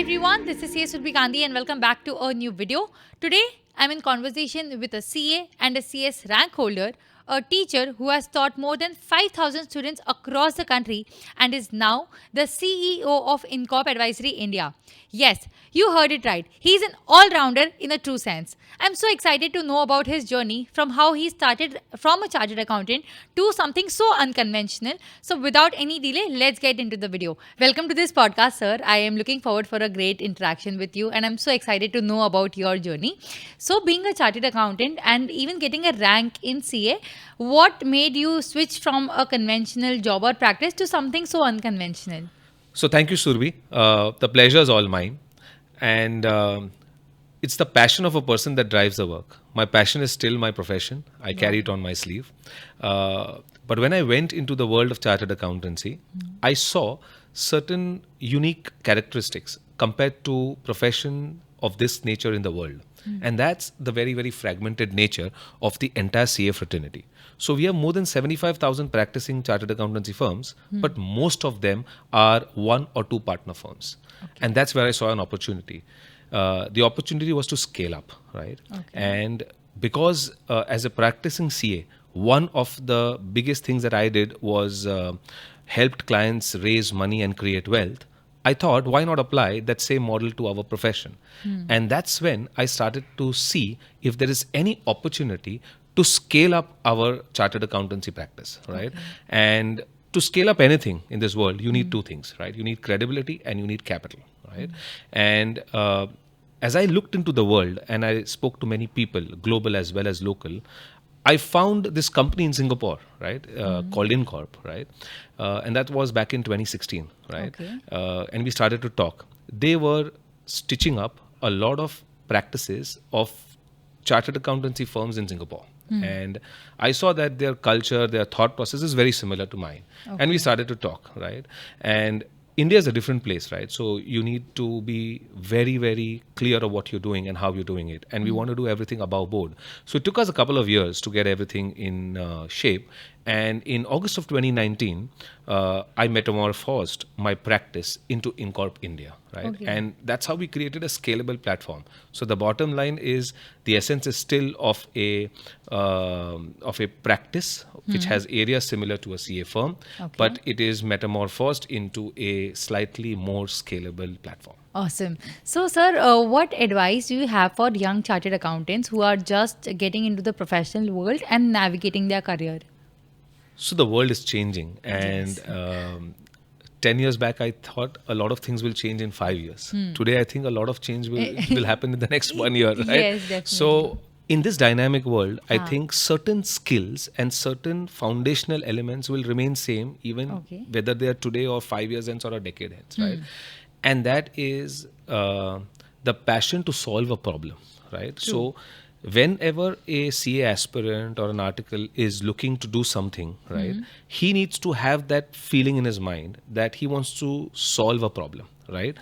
everyone, this is C.S. Gandhi and welcome back to a new video. Today, I'm in conversation with a CA and a CS rank holder, a teacher who has taught more than 5,000 students across the country and is now the CEO of InCorp Advisory India. Yes, you heard it right. He's an all-rounder in a true sense. I'm so excited to know about his journey from how he started from a chartered accountant to something so unconventional. So without any delay, let's get into the video. Welcome to this podcast, sir. I am looking forward for a great interaction with you and I'm so excited to know about your journey. So being a chartered accountant and even getting a rank in CA, what made you switch from a conventional job or practice to something so unconventional? So thank you, Surbi. The pleasure is all mine. And it's the passion of a person that drives the work. My passion is still my profession. I carry it on my sleeve. But when I went into the world of chartered accountancy, I saw certain unique characteristics compared to profession of this nature in the world. And that's the very, very fragmented nature of the entire CA fraternity. So we have more than 75,000 practicing chartered accountancy firms, but most of them are one or two partner firms. Okay. And that's where I saw an opportunity. The opportunity was to scale up, right? Okay. And because as a practicing CA, one of the biggest things that I did was helped clients raise money and create wealth. I thought, why not apply that same model to our profession? And that's when I started to see if there is any opportunity to scale up our chartered accountancy practice, right? Okay. And to scale up anything in this world, you need two things, right? You need credibility and you need capital, right? And as I looked into the world and I spoke to many people, global as well as local, I found this company in Singapore, right, called InCorp, right? And that was back in 2016, right? Okay. And we started to talk. They were stitching up a lot of practices of chartered accountancy firms in Singapore. And I saw that their culture, their thought process is very similar to mine. Okay. And we started to talk, right? And India is a different place, right? So you need to be very, very clear of what you're doing and how you're doing it. And we want to do everything above board. So it took us a couple of years to get everything in shape. And in August of 2019, I metamorphosed my practice into InCorp India, right? Okay. And that's how we created a scalable platform. So the bottom line is the essence is still of a practice which has areas similar to a CA firm, but it is metamorphosed into a slightly more scalable platform. Awesome. So, sir, what advice do you have for young chartered accountants who are just getting into the professional world and navigating their career? So the world is changing, and 10 years back, I thought a lot of things will change in 5 years. Today, I think a lot of change will happen in the next 1 year, right? Yes, definitely. So in this dynamic world, I think certain skills and certain foundational elements will remain same, even whether they are today or 5 years hence or a decade hence, right? And that is the passion to solve a problem, right? True. So whenever a CA aspirant or an article is looking to do something, right, he needs to have that feeling in his mind that he wants to solve a problem, right,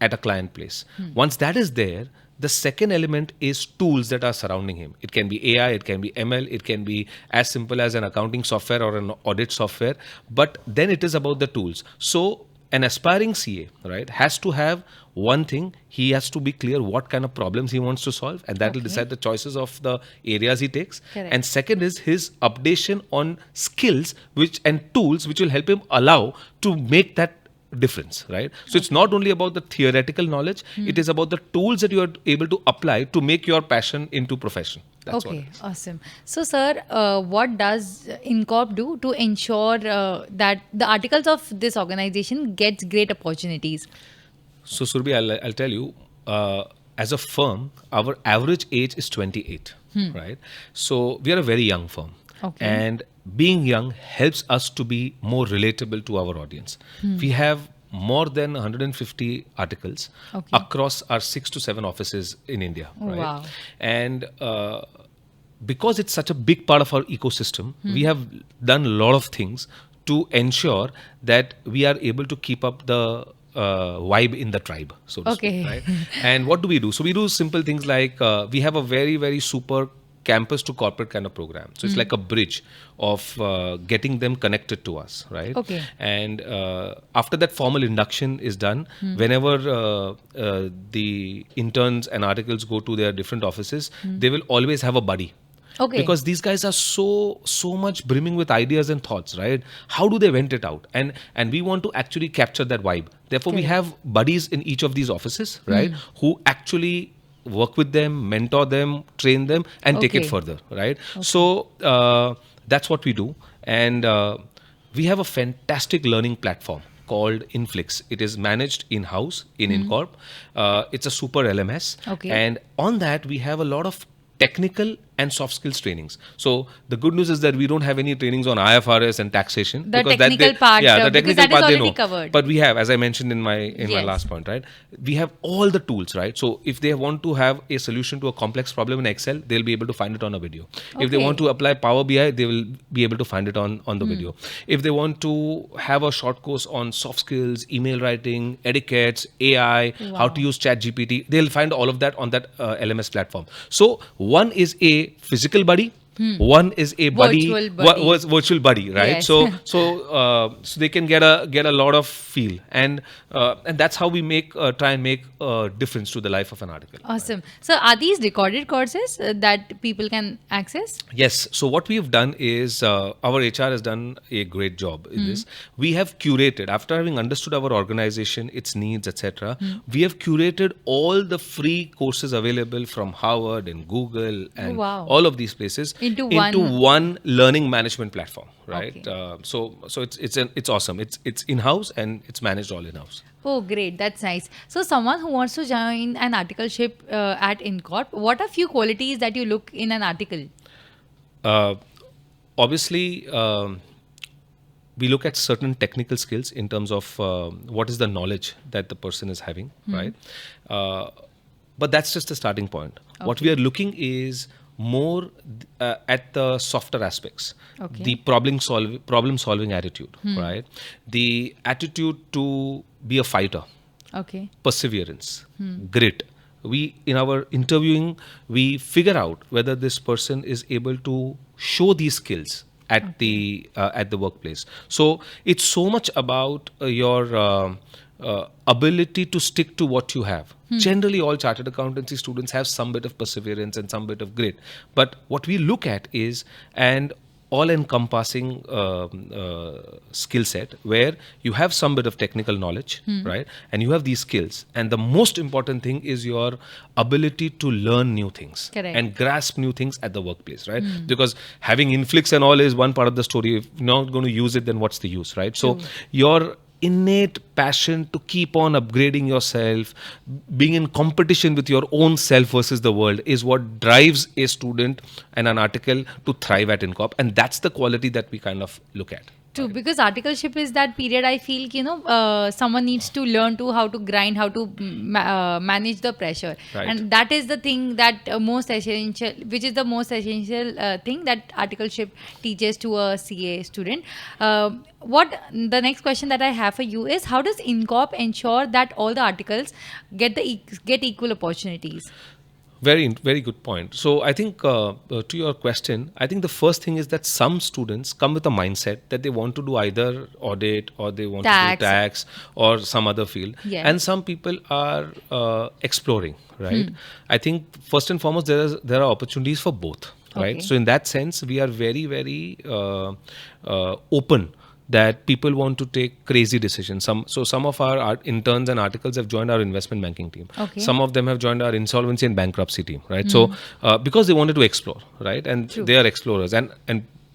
at a client place. Once that is there, the second element is tools that are surrounding him. It can be AI, it can be ML, it can be as simple as an accounting software or an audit software, but then it is about the tools. So an aspiring CA, right, has to have one thing. He has to be clear what kind of problems he wants to solve, and that will decide the choices of the areas he takes. Correct. And second is his updation on skills and tools which will help him allow to make that difference, right? So it's not only about the theoretical knowledge, it is about the tools that you are able to apply to make your passion into profession. That's what it is. Awesome. So, sir, what does InCorp do to ensure that the articles of this organization gets great opportunities? So, Surbi, I'll tell you, as a firm, our average age is 28, right? So we are a very young firm. Okay. And being young helps us to be more relatable to our audience. We have more than 150 articles across our 6 to 7 offices in India. Right? Wow. And because it's such a big part of our ecosystem, we have done a lot of things to ensure that we are able to keep up the vibe in the tribe, so to speak. Right? And what do we do? So we do simple things like we have a very, very super campus to corporate kind of program. So it's like a bridge of getting them connected to us, right? Okay. And after that formal induction is done, whenever the interns and articles go to their different offices, they will always have a buddy. Okay. Because these guys are so much brimming with ideas and thoughts, right? How do they vent it out? And we want to actually capture that vibe. Therefore, we have buddies in each of these offices, right? Who actually work with them, mentor them, train them, and take it further, right? So that's what we do. And we have a fantastic learning platform called Inflix. It is managed in-house in InCorp. It's a super LMS. Okay. And on that, we have a lot of technical and soft skills trainings. So the good news is that we don't have any trainings on IFRS and taxation. The because technical part, the because technical that is part they already know. covered. But we have, as I mentioned in my Yes. last point, right? We have all the tools, right? So if they want to have a solution to a complex problem in Excel, they'll be able to find it on a video. If they Okay. want to apply Power BI, they will be able to find it on the video. If they want to have a short course on soft skills, email writing, etiquettes, AI, how to use ChatGPT, they'll find all of that on that LMS platform. So one is a physical buddy. One is a buddy, virtual buddy, right? Yes. So they can get a lot of feel, and that's how we try and make a difference to the life of an article. Awesome. So are these recorded courses that people can access? Yes. So what we have done is our HR has done a great job in this. We have curated, after having understood our organization, its needs, etc. We have curated all the free courses available from Harvard and Google and wow. all of these places Into one learning management platform, right? Okay. So it's awesome. It's in-house and it's managed all in-house. Oh, great. That's nice. So someone who wants to join an articleship at InCorp, what are few qualities that you look in an article? Obviously, we look at certain technical skills in terms of what is the knowledge that the person is having, right? But that's just the starting point. What we are looking is more at the softer aspects, the problem solving attitude, right? The attitude to be a fighter, perseverance, grit. We, in our interviewing, we figure out whether this person is able to show these skills at the workplace. So it's so much about your ability to stick to what you have. Generally, all chartered accountancy students have some bit of perseverance and some bit of grit. But what we look at is an all-encompassing skill set where you have some bit of technical knowledge, right? And you have these skills. And the most important thing is your ability to learn new things and grasp new things at the workplace, right? Because having Inflix and all is one part of the story. If you're not going to use it, then what's the use, right? So your innate passion to keep on upgrading yourself, being in competition with your own self versus the world is what drives a student and an article to thrive at InCorp. And that's the quality that we kind of look at. True, because articleship is that period I feel, someone needs to learn to how to grind, how to manage the pressure. Right. And that is the thing that most essential, which is the most essential thing that articleship teaches to a CA student. What the next question that I have for you is, how does InCorp ensure that all the articles get equal opportunities? Very, very good point. So I think to your question, I think the first thing is that some students come with a mindset that they want to do either audit or they want to do tax or some other field. Yes. And some people are exploring, right? I think first and foremost, there are opportunities for both, right? So in that sense, we are very, very open that people want to take crazy decisions. Some of our interns and articles have joined our investment banking team. Some of them have joined our insolvency and bankruptcy team, right? So because they wanted to explore, right? And they are explorers. And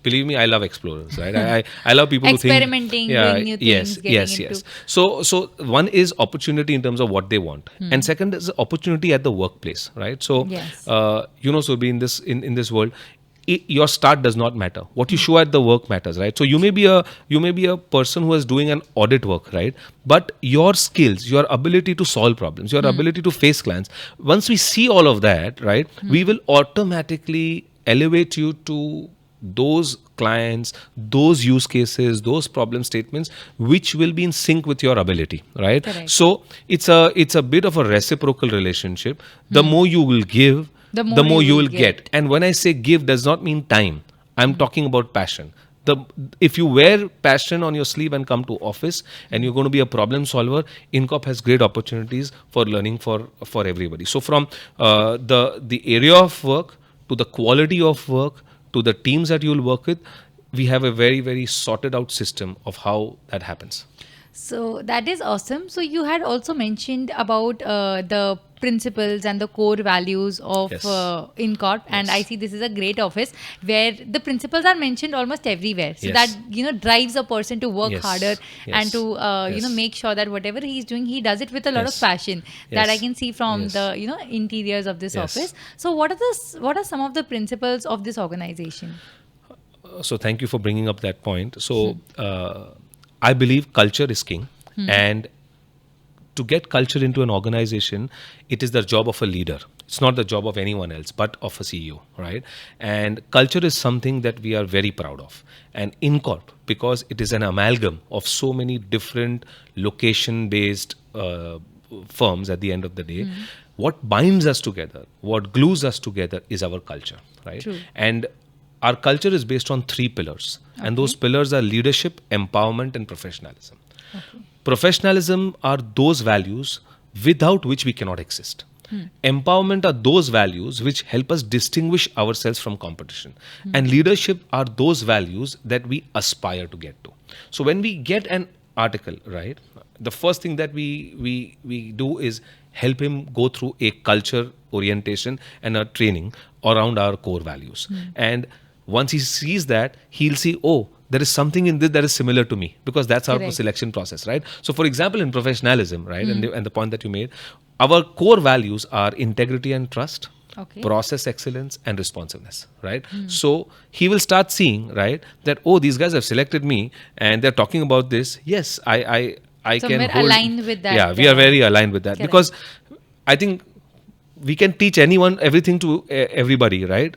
believe me, I love explorers, right? I love people who think experimenting, doing new things, yes. So one is opportunity in terms of what they want, and second is opportunity at the workplace, right? So Subi, in this world, your start does not matter. What you show at the work matters, right? So you may be a person who is doing an audit work, right? But your skills, your ability to solve problems, your ability to face clients, once we see all of that, right, we will automatically elevate you to those clients, those use cases, those problem statements, which will be in sync with your ability, right? Correct. So it's a bit of a reciprocal relationship. The more you will give, The the more more you you will will get. And when I say give, does not mean time. I'm talking about passion. The If you wear passion on your sleeve and come to office and you're going to be a problem solver, InCorp has great opportunities for learning for everybody. So from the area of work to the quality of work to the teams that you'll work with, we have a very, very sorted out system of how that happens. So that is awesome. So you had also mentioned about the principles and the core values of Yes. InCorp, and I Yes. see this is a great office where the principles are mentioned almost everywhere. So that Yes. drives a person to work harder Yes. and Yes. to Yes. make sure that whatever he is doing, he does it with a lot of Yes. passion. That I Yes. can see from Yes. the interiors of this office. Yes. So what are some of the principles of this organization? So thank you for bringing up that point. So I believe culture is king, and to get culture into an organization, it is the job of a leader. It's not the job of anyone else, but of a CEO, right? And culture is something that we are very proud of. And InCorp, because it is an amalgam of so many different location-based firms at the end of the day, what binds us together, what glues us together is our culture, right? True. And our culture is based on 3 pillars, and those pillars are leadership, empowerment, and professionalism. Professionalism are those values without which we cannot exist. Empowerment are those values which help us distinguish ourselves from competition. And leadership are those values that we aspire to get to. So when we get an article, right, the first thing that we do is help him go through a culture orientation and a training around our core values. And once he sees that, he'll see, oh, there is something in this that is similar to me, because that's our Correct. selection process, right? So for example, in professionalism, right, and the point that you made, our core values are integrity and trust, Okay. process excellence, and responsiveness, right? So he will start seeing, right, that, oh, these guys have selected me and they're talking about this. Yes, I Somewhere can hold, aligned with that, yeah, we are very aligned with that. correct. Because I think we can teach anyone everything to everybody, right?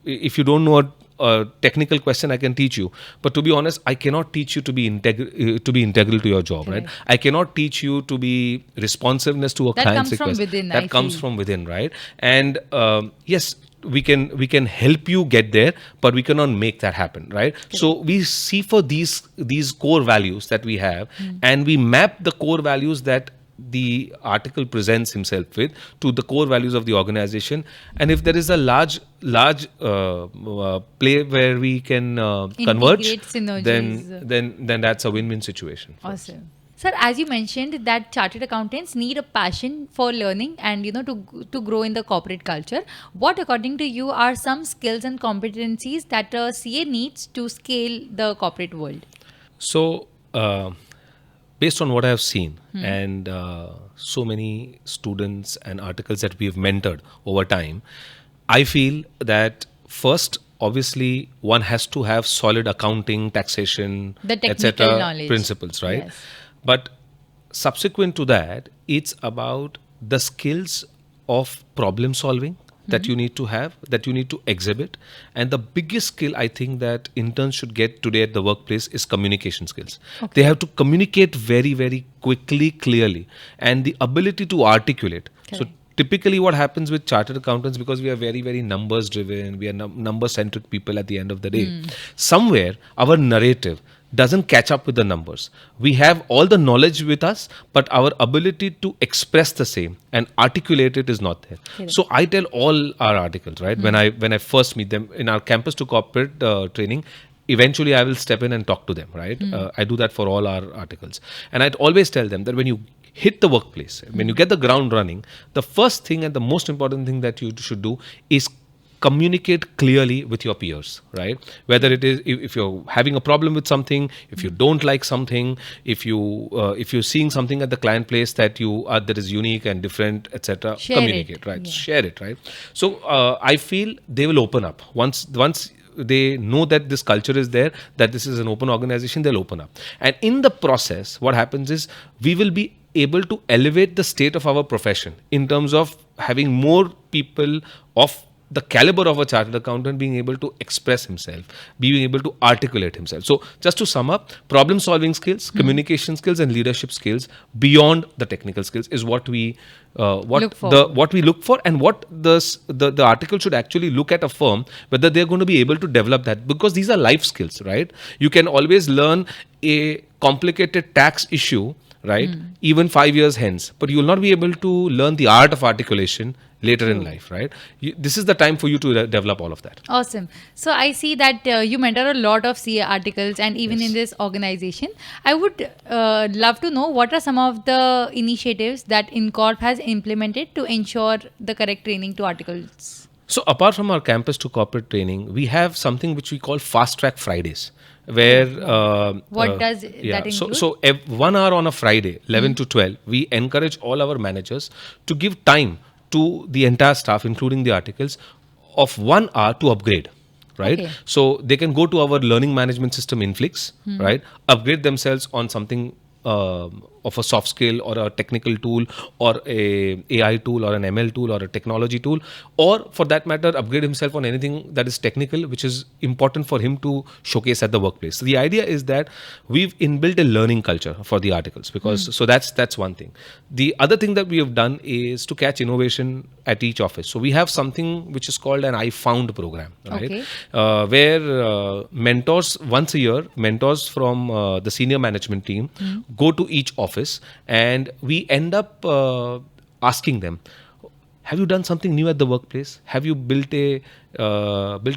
If you don't know a technical question, I can teach you. But to be honest, I cannot teach you to be integral to your job, right? Correct. I cannot teach you to be responsiveness to a That client's comes from request. within, That I comes feel. from within, right? And yes, we can help you get there, but we cannot make that happen, right? So we see for these core values that we have, and we map the core values that the article presents himself with to the core values of the organization. And if there is a large play where we can converge, Integrate synergies. then that's a win-win situation for us. Awesome. Sir, as you mentioned that chartered accountants need a passion for learning and to grow in the corporate culture. What according to you are some skills and competencies that a CA needs to scale the corporate world? So, based on what I have seen and so many students and articles that we have mentored over time, I feel that first, obviously, one has to have solid accounting, taxation, The technical etc. knowledge. principles, right? Yes. But subsequent to that, it's about the skills of problem solving that you need to have, that you need to exhibit. And the biggest skill I think that interns should get today at the workplace is communication skills. They have to communicate very, very quickly, clearly, and the ability to articulate. So Correct. typically what happens with chartered accountants, because we are very, very numbers driven, we are number centric people at the end of the day, somewhere our narrative doesn't catch up with the numbers. We have all the knowledge with us, but our ability to express the same and articulate it is not there. Correct. So I tell all our articles, right, when I first meet them in our campus to corporate training, eventually I will step in and talk to them, right? I do that for all our articles. And I'd always tell them that when you hit the workplace, when you get the ground running, the first thing and the most important thing that you should do is communicate clearly with your peers, right? Whether it is if you're having a problem with something, if you don't like something, if you're seeing something at the client place that that is unique and different, etc. Share Communicate, it. right? Yeah. Share it, right? So I feel they will open up once they know that this culture is there, that this is an open organization, they'll open up. And in the process, what happens is we will be able to elevate the state of our profession in terms of having more people of the caliber of a chartered accountant being able to express himself, being able to articulate himself. So just to sum up, problem solving skills, communication skills, and leadership skills beyond the technical skills is what we Look for. what we look for, and what the article should actually look at a firm, whether they're going to be able to develop that, because these are life skills, right? You can always learn a complicated tax issue, right, even 5 years hence, but you will not be able to learn the art of articulation later in life, right? This is the time for you to develop all of that. Awesome. So I see that you mentor a lot of CA articles, and even in this organization, I would love to know what are some of the initiatives that InCorp has implemented to ensure the correct training to articles. So apart from our campus to corporate training, we have something which we call Fast Track Fridays, where What does that include? So 1 hour on a Friday, 11 to 12, we encourage all our managers to give time to the entire staff, including the articles, of 1 hour to upgrade. Right, Okay. so they can go to our learning management system Inflix, right, upgrade themselves on something of a soft skill or a technical tool or a AI tool or an ML tool or a technology tool, or for that matter upgrade himself on anything that is technical which is important for him to showcase at the workplace. So the idea is that we've inbuilt a learning culture for the articles, because so that's one thing. The other thing that we have done is to catch innovation at each office. So we have something which is called an I Found program, right? Okay. Where mentors once a year, mentors from the senior management team go to each office, and we end up asking them, have you done something new at the workplace? Have you built a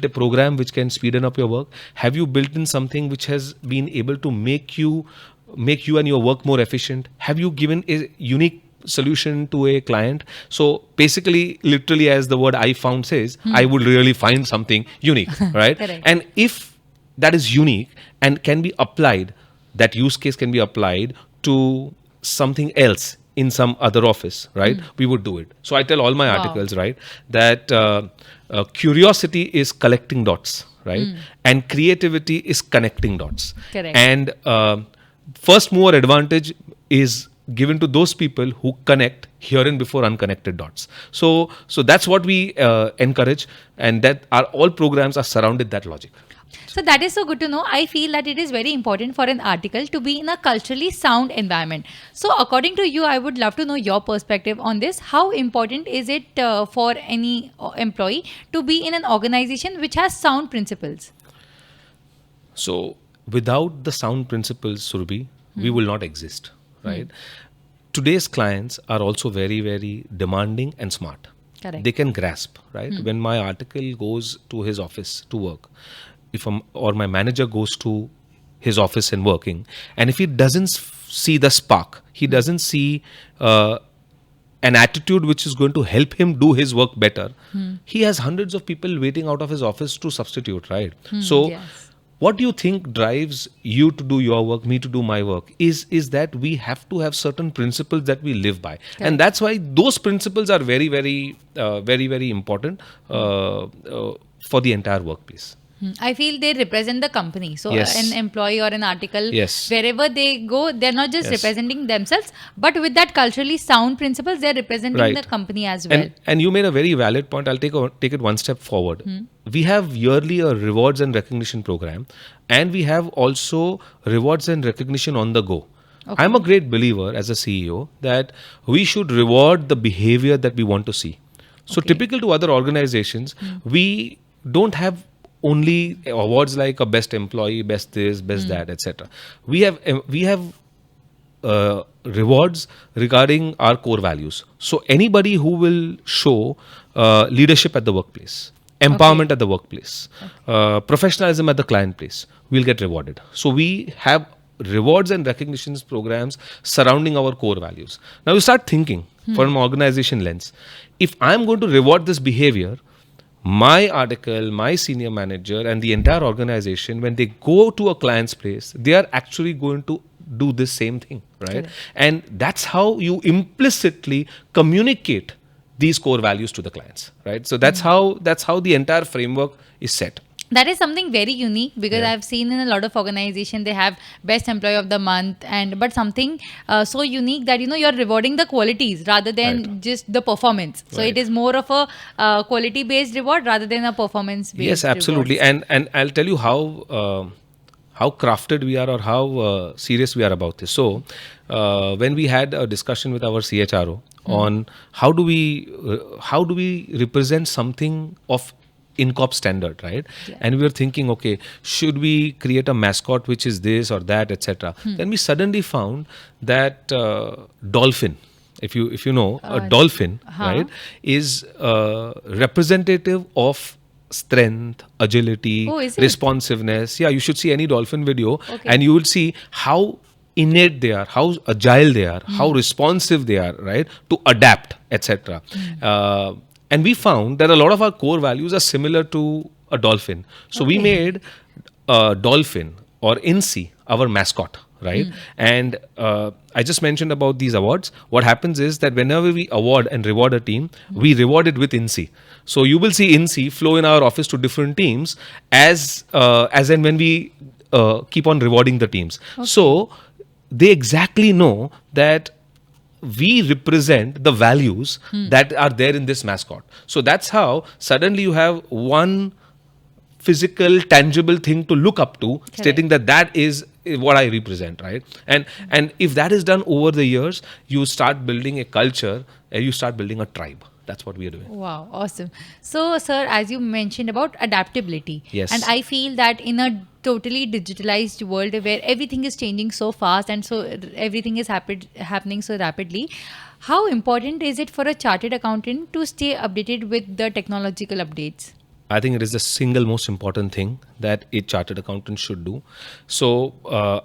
program which can speeden up your work? Have you built in something which has been able to make you and your work more efficient? Have you given a unique solution to a client? So basically, literally, as the word I found says, I would really find something unique, right? Correct. And if that is unique and can be applied, that use case can be applied to something else in some other office, right? We would do it. So I tell all my articles, right, that curiosity is collecting dots, right? And creativity is connecting dots. Correct. And first mover advantage is given to those people who connect hereinbefore unconnected dots. So that's what we encourage, and that all programs are surrounded that logic. So that is so good to know. I feel that it is very important for an article to be in a culturally sound environment. So according to you, I would love to know your perspective on this. How important is it for any employee to be in an organization which has sound principles? So without the sound principles, Surabhi, we will not exist, right? Today's clients are also very, very demanding and smart. Correct. They can grasp, right? When my article goes to his office to work, or my manager goes to his office and working, and if he doesn't see the spark, he doesn't see an attitude which is going to help him do his work better, he has hundreds of people waiting out of his office to substitute, right? So Yes. what do you think drives you to do your work, me to do my work, is that we have to have certain principles that we live by. And that's why those principles are very, very, very, very important for the entire workplace. I feel they represent the company. So Yes. an employee or an article, Yes. wherever they go, they're not just Yes. representing themselves, but with that culturally sound principles, they're representing Right. the company as well. And you made a very valid point. I'll take it one step forward. We have yearly a rewards and recognition program, and we have also rewards and recognition on the go. Okay. I'm a great believer as a CEO that we should reward the behavior that we want to see. So Okay. typical to other organizations, we don't have only awards like a best employee, best this, best that, etc. We have rewards regarding our core values. So anybody who will show leadership at the workplace, empowerment at the workplace, professionalism at the client place, will get rewarded. So we have rewards and recognitions programs surrounding our core values. Now you start thinking from an organization lens. If I'm going to reward this behavior, my article, my senior manager, and the entire organization, when they go to a client's place, they are actually going to do this same thing, right? Correct. And that's how you implicitly communicate these core values to the clients, right? So that's how the entire framework is set. That is something very unique, because Yeah. I've seen in a lot of organization they have best employee of the month, and but something so unique that you're rewarding the qualities rather than Right. just the performance. So it Right. is more of a quality based reward rather than a performance Yes, based absolutely. rewards. And I'll tell you how crafted we are, or how serious we are about this. So when we had a discussion with our CHRO on how do we represent something of InCorp standard, right? Yeah. And we were thinking, okay, should we create a mascot which is this or that, etc. Then we suddenly found that dolphin, if you know, a dolphin, right, is representative of strength, agility, Oh, is it? responsiveness. Yeah, you should see any dolphin video, Okay. and you will see how innate they are, how agile they are, how responsive they are, right, to adapt, etc. And we found that a lot of our core values are similar to a dolphin. So we Okay. made a dolphin, or INSEE, our mascot, right? And I just mentioned about these awards. What happens is that whenever we award and reward a team, we reward it with INSEE. So you will see INSEE flow in our office to different teams as and when we keep on rewarding the teams. So they exactly know that we represent the values that are there in this mascot. So that's how suddenly you have one physical, tangible thing to look up to, stating that that is what I represent, right? And if that is done over the years, you start building a culture, you start building a tribe. That's what we are doing. Wow, awesome. So, sir, as you mentioned about adaptability, Yes. and I feel that in a totally digitalized world where everything is changing so fast and so everything is happening so rapidly, how important is it for a chartered accountant to stay updated with the technological updates? I think it is the single most important thing that a chartered accountant should do. So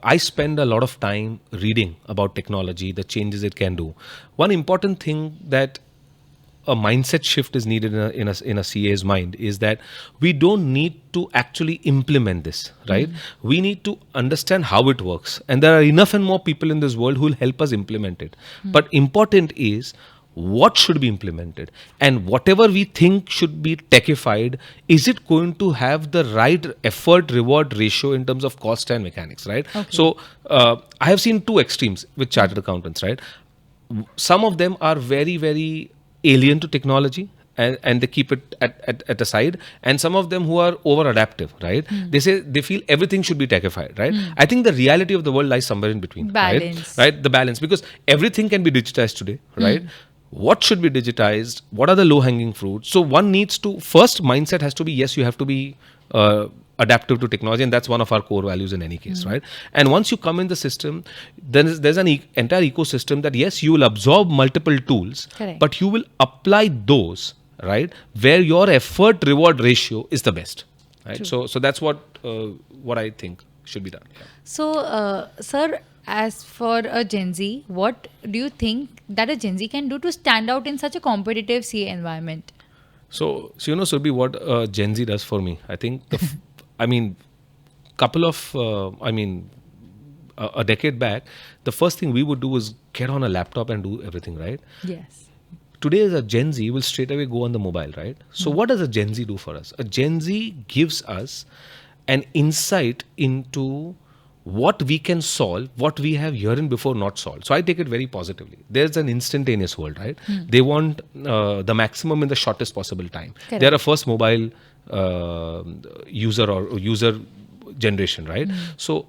I spend a lot of time reading about technology, the changes it can do. One important thing that a mindset shift is needed in a CA's mind is that we don't need to actually implement this, right? We need to understand how it works, and there are enough and more people in this world who will help us implement it. But important is what should be implemented, and whatever we think should be techified, is it going to have the right effort reward ratio in terms of cost and mechanics, right? So I have seen two extremes with chartered accountants, right? Some of them are very, very alien to technology, and they keep it at a side, and some of them who are over adaptive, right? They say they feel everything should be techified, right? I think the reality of the world lies somewhere in between. Balance. Right, the balance, because everything can be digitized today, right? What should be digitized, what are the low hanging fruits? So one needs to, first mindset has to be, yes, you have to be adaptive to technology, and that's one of our core values in any case, right? And once you come in the system, then there's an entire ecosystem that, yes, you will absorb multiple tools, Correct. but you will apply those, right, where your effort reward ratio is the best, right? So that's what I think should be done. Yeah. So, sir, as for a Gen Z, what do you think that a Gen Z can do to stand out in such a competitive CA environment? So you know, Surbhi, what Gen Z does for me, I think a decade back, the first thing we would do was get on a laptop and do everything, right? Yes. Today, as a Gen Z, will straight away go on the mobile, right? So what does a Gen Z do for us? A Gen Z gives us an insight into what we can solve, what we have herein before not solved. So I take it very positively. There's an instantaneous world, right? They want the maximum in the shortest possible time. Correct. They're a first mobile user or user generation, right? So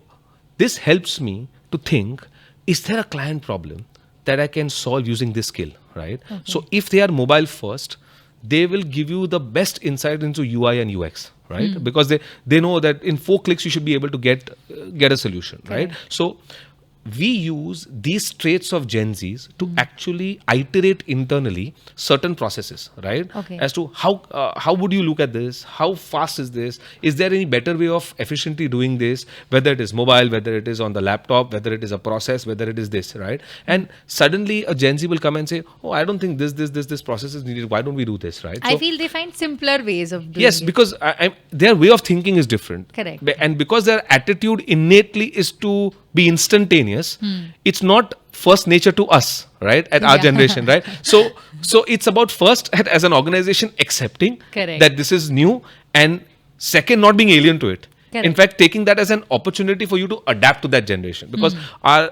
this helps me to think, is there a client problem that I can solve using this skill, right? So if they are mobile first, they will give you the best insight into UI and UX, right? Because they know that in 4 clicks you should be able to get a solution, right? So we use these traits of Gen Zs to actually iterate internally certain processes, right? Okay. As to how would you look at this? How fast is this? Is there any better way of efficiently doing this? Whether it is mobile, whether it is on the laptop, whether it is a process, whether it is this, right? And suddenly a Gen Z will come and say, "Oh, I don't think this process is needed. Why don't we do this?" Right? I feel they find simpler ways of doing Yes, it. because their way of thinking is different. Correct. And because their attitude innately is to be instantaneous, it's not first nature to us, right? At our Yeah. generation, right? So it's about first as an organization accepting Correct. that this is new, and Second, not being alien to it. Correct. In fact, taking that as an opportunity for you to adapt to that generation, because our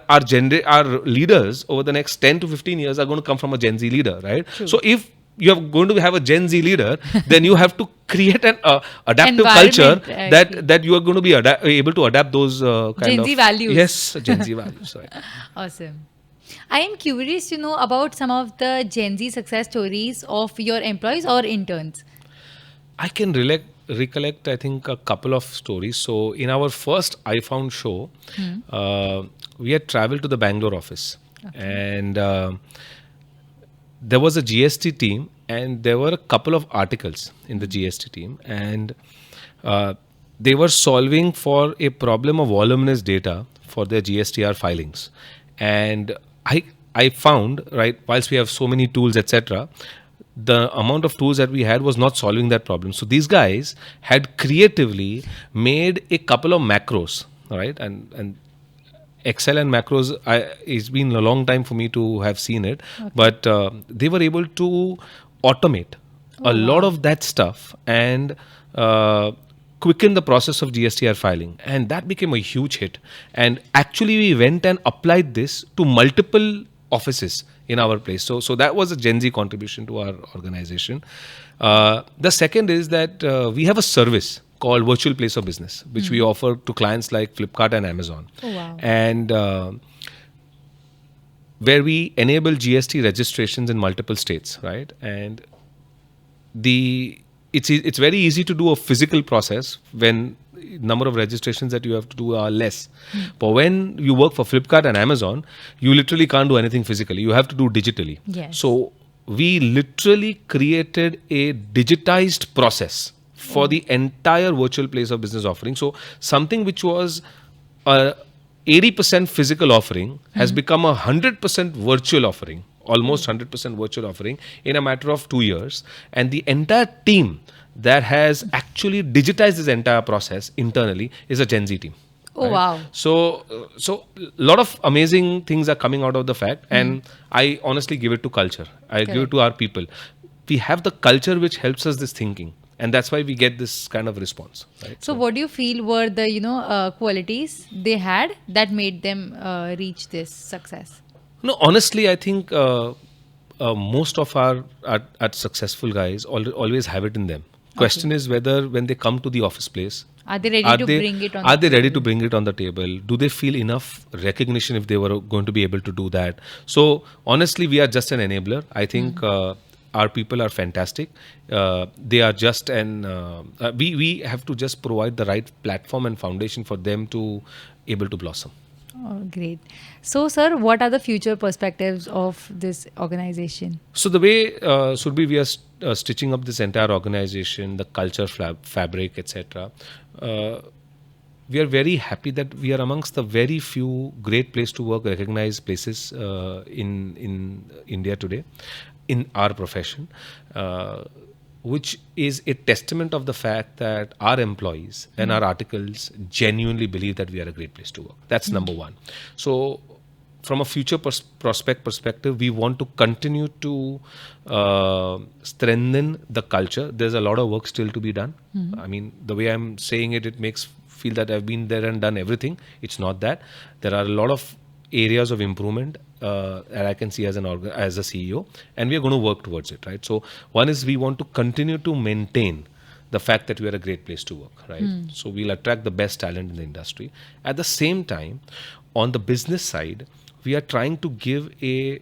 leaders over the next 10 to 15 years are going to come from a Gen Z leader, right? True. So if you are going to have a Gen Z leader, then you have to create an adaptive culture Environment, that you are going to be able to adapt those kind Gen of Z values. Yes, Gen Z values. Right. Awesome. I am curious to know about some of the Gen Z success stories of your employees or interns. I can recollect, I think, a couple of stories. So, in our first iFound show, we had traveled to the Bangalore office, and there was a GST team, and there were a couple of articles in the GST team, and they were solving for a problem of voluminous data for their GSTR filings, and I found, right, whilst we have so many tools, etc., the amount of tools that we had was not solving that problem. So these guys had creatively made a couple of macros, right? And Excel and macros, it's been a long time for me to have seen it, but they were able to automate a lot of that stuff and quicken the process of GSTR filing. And that became a huge hit. And actually, we went and applied this to multiple offices in our place. So that was a Gen Z contribution to our organization. The second is that we have a service called Virtual Place of Business, which we offer to clients like Flipkart and Amazon. Oh, wow. And where we enable GST registrations in multiple states, right? And it's very easy to do a physical process when number of registrations that you have to do are less. But when you work for Flipkart and Amazon, you literally can't do anything physically. You have to do digitally. Yes. So we literally created a digitized process for the entire virtual place of business offering. So something which was a 80% physical offering has become a 100% virtual offering, almost 100% virtual offering in a matter of 2 years. And the entire team that has actually digitized this entire process internally is a Gen Z team. Oh, wow. So a lot of amazing things are coming out of the fact, and I honestly give it to culture. I give it to our people. We have the culture which helps us this thinking, and that's why we get this kind of response. Right? So what do you feel were the qualities they had that made them reach this success? No, honestly, I think most of our successful guys always have it in them. Question is whether when they come to the office place, are they ready to bring it on? Are they ready to bring it on the table? Do they feel enough recognition if they were going to be able to do that? So honestly, we are just an enabler. I think our people are fantastic. They are just we have to just provide the right platform and foundation for them to able to blossom. Oh, great. So, sir, what are the future perspectives of this organization? So the way Surbhi, we are stitching up this entire organization, the culture fabric, etc. We are very happy that we are amongst the very few great place to work recognized places in India today, in our profession, which is a testament of the fact that our employees and our articles genuinely believe that we are a great place to work. That's number one. So from a future perspective, we want to continue to strengthen the culture. There's a lot of work still to be done. I mean, the way I'm saying it, it makes feel that I've been there and done everything. It's not that. There are a lot of areas of improvement that I can see as a CEO, and we are going to work towards it, right? So one is we want to continue to maintain the fact that we are a great place to work, right? So we'll attract the best talent in the industry. At the same time, on the business side, we are trying to give a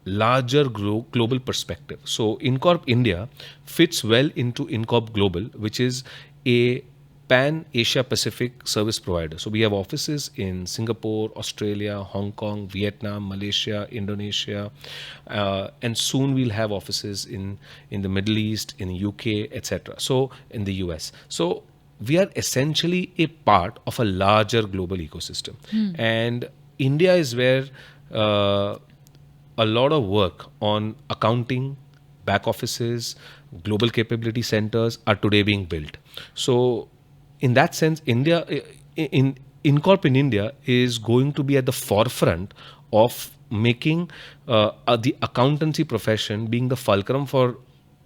larger global perspective. So InCorp India fits well into InCorp Global, which is a pan-Asia Pacific service provider. So we have offices in Singapore, Australia, Hong Kong, Vietnam, Malaysia, Indonesia, and soon we'll have offices in the Middle East, in the UK, etc. So in the US. So we are essentially a part of a larger global ecosystem. And India is where a lot of work on accounting, back offices, global capability centers are today being built. So in that sense, InCorp in India is going to be at the forefront of making the accountancy profession being the fulcrum for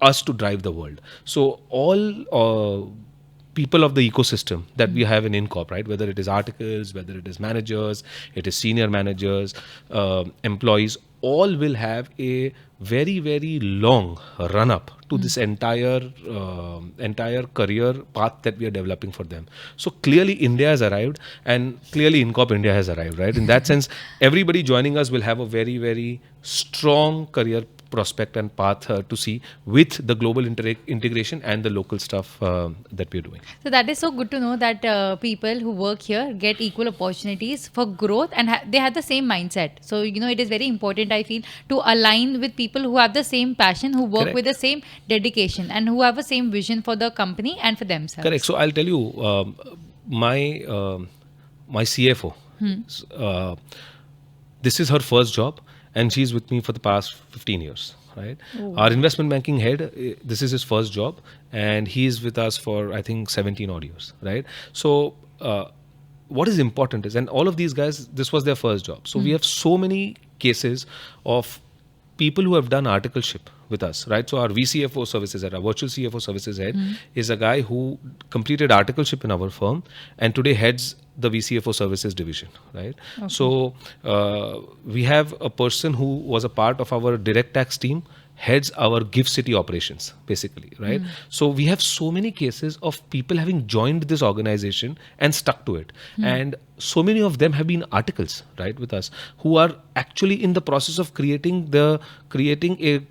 us to drive the world. So all people of the ecosystem that we have in InCorp, right? Whether it is articles, whether it is managers, it is senior managers, employees, all will have a very, very long run up to this entire career path that we are developing for them. So clearly India has arrived, and clearly InCorp India has arrived, right? In that sense, everybody joining us will have a very, very strong career prospect and path to see with the global integration and the local stuff that we're doing. So that is so good to know that people who work here get equal opportunities for growth, and they have the same mindset. So it is very important, I feel, to align with people who have the same passion, who work Correct. with the same dedication, and who have the same vision for the company and for themselves. Correct. So I'll tell you, my CFO, uh, this is her first job, and she's with me for the past 15 years. Right. Oh. Our investment banking head, this is his first job, and he's with us for, I think, 17 odd years. Right. So what is important is, and all of these guys, this was their first job. So we have so many cases of people who have done articleship with us, right? So our VCFO services head, our virtual CFO services head, is a guy who completed articleship in our firm and today heads the VCFO services division, right? Okay. So we have a person who was a part of our direct tax team, heads our gift city operations, basically, right? So we have so many cases of people having joined this organization and stuck to it. And so many of them have been articles, right, with us, who are actually in the process of creating a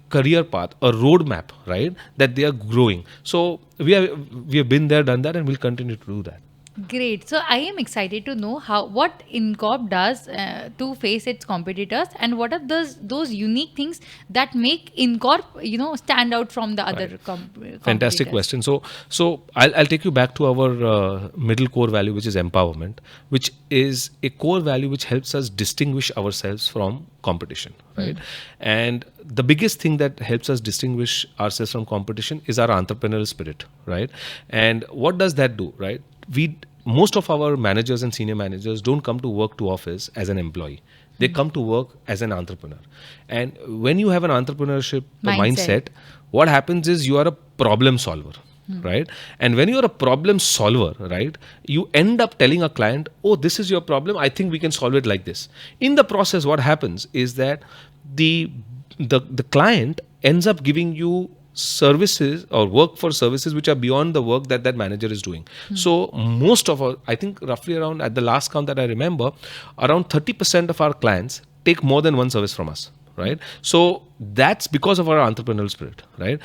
career path, a roadmap, right, that they are growing. So we have been there, done that, and we'll continue to do that. Great. So I am excited to know what InCorp does to face its competitors, and what are those unique things that make InCorp stand out from the other competitors. Fantastic question. So I'll take you back to our middle core value, which is empowerment, which is a core value which helps us distinguish ourselves from competition, right? And the biggest thing that helps us distinguish ourselves from competition is our entrepreneurial spirit, right? And what does that do, right? Most of our managers and senior managers don't come to work to office as an employee. They come to work as an entrepreneur. And when you have an entrepreneurship mindset, what happens is you are a problem solver, right? And when you are a problem solver, right, you end up telling a client, oh, this is your problem, I think we can solve it like this. In the process, what happens is that the client ends up giving you services or work for services which are beyond the work that manager is doing. So most of our, I think roughly around, at the last count that I remember, around 30% of our clients take more than one service from us, right? So that's because of our entrepreneurial spirit, right?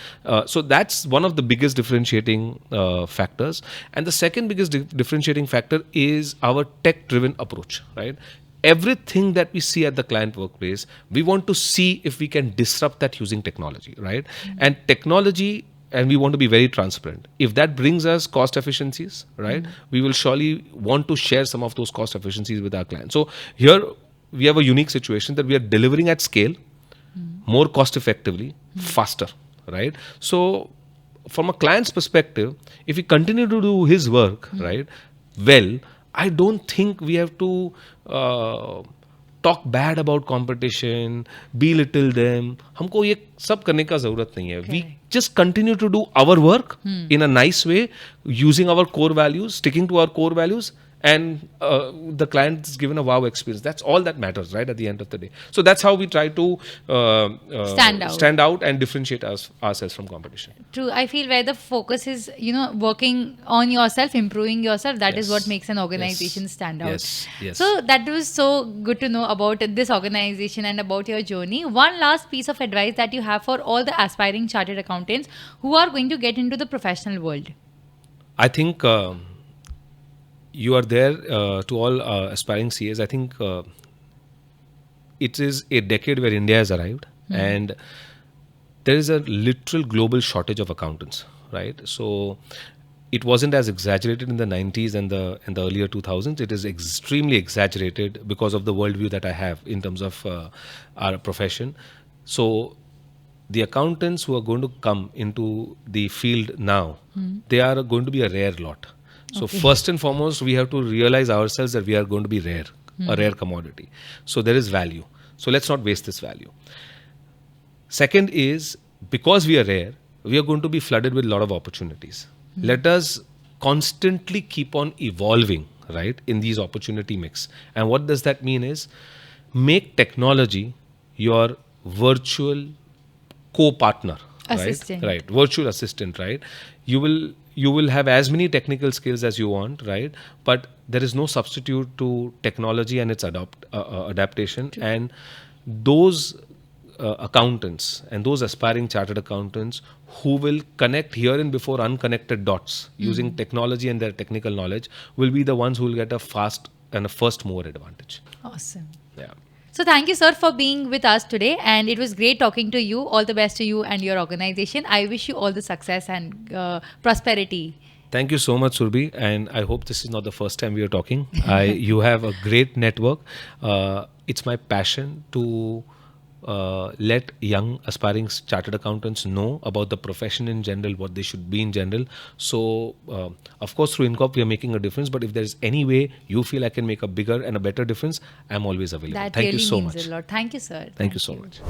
So that's one of the biggest differentiating factors. And the second biggest differentiating factor is our tech-driven approach, right? Everything that we see at the client workplace, we want to see if we can disrupt that using technology, right? And technology, and we want to be very transparent. If that brings us cost efficiencies, right, we will surely want to share some of those cost efficiencies with our clients. So here we have a unique situation that we are delivering at scale, more cost effectively, faster, right? So from a client's perspective, if we continue to do his work, right, well, I don't think we have to talk bad about competition, belittle them. हमको ये सब करने का ज़रूरत नहीं है. We just continue to do our work in a nice way, using our core values, sticking to our core values, and the client is given a wow experience. That's all that matters, right, at the end of the day. So that's how we try to stand out and differentiate ourselves from competition. True. I feel where the focus is, working on yourself, improving yourself, that is what makes an organization stand out. Yes. So that was so good to know about this organization and about your journey. One last piece of advice that you have for all the aspiring chartered accountants who are going to get into the professional world. I think you are there to all aspiring CAs. I think it is a decade where India has arrived, and there is a literal global shortage of accountants, right? So it wasn't as exaggerated in the 90s and the earlier 2000s. It is extremely exaggerated because of the worldview that I have in terms of our profession. So the accountants who are going to come into the field now, they are going to be a rare lot. So first and foremost, we have to realize ourselves that we are going to be rare, a rare commodity. So there is value. So let's not waste this value. Second is, because we are rare, we are going to be flooded with a lot of opportunities. Let us constantly keep on evolving, right, in these opportunity mix. And what does that mean is make technology your virtual co-partner, Assistant. right, virtual assistant, right. You will have as many technical skills as you want, right, but there is no substitute to technology and its adaptation. And those accountants and those aspiring chartered accountants who will connect here and before unconnected dots using technology and their technical knowledge will be the ones who will get a fast and a first mover advantage. Awesome. Yeah. So thank you, sir, for being with us today. And it was great talking to you. All the best to you and your organization. I wish you all the success and prosperity. Thank you so much, Surbi, and I hope this is not the first time we are talking. You have a great network. It's my passion to let young aspiring chartered accountants know about the profession in general, what they should be in general. So, of course, through InCorp, we are making a difference. But if there is any way you feel I can make a bigger and a better difference, I'm always available. That Thank really you so means much. a lot. Thank you, sir. Thank you so much.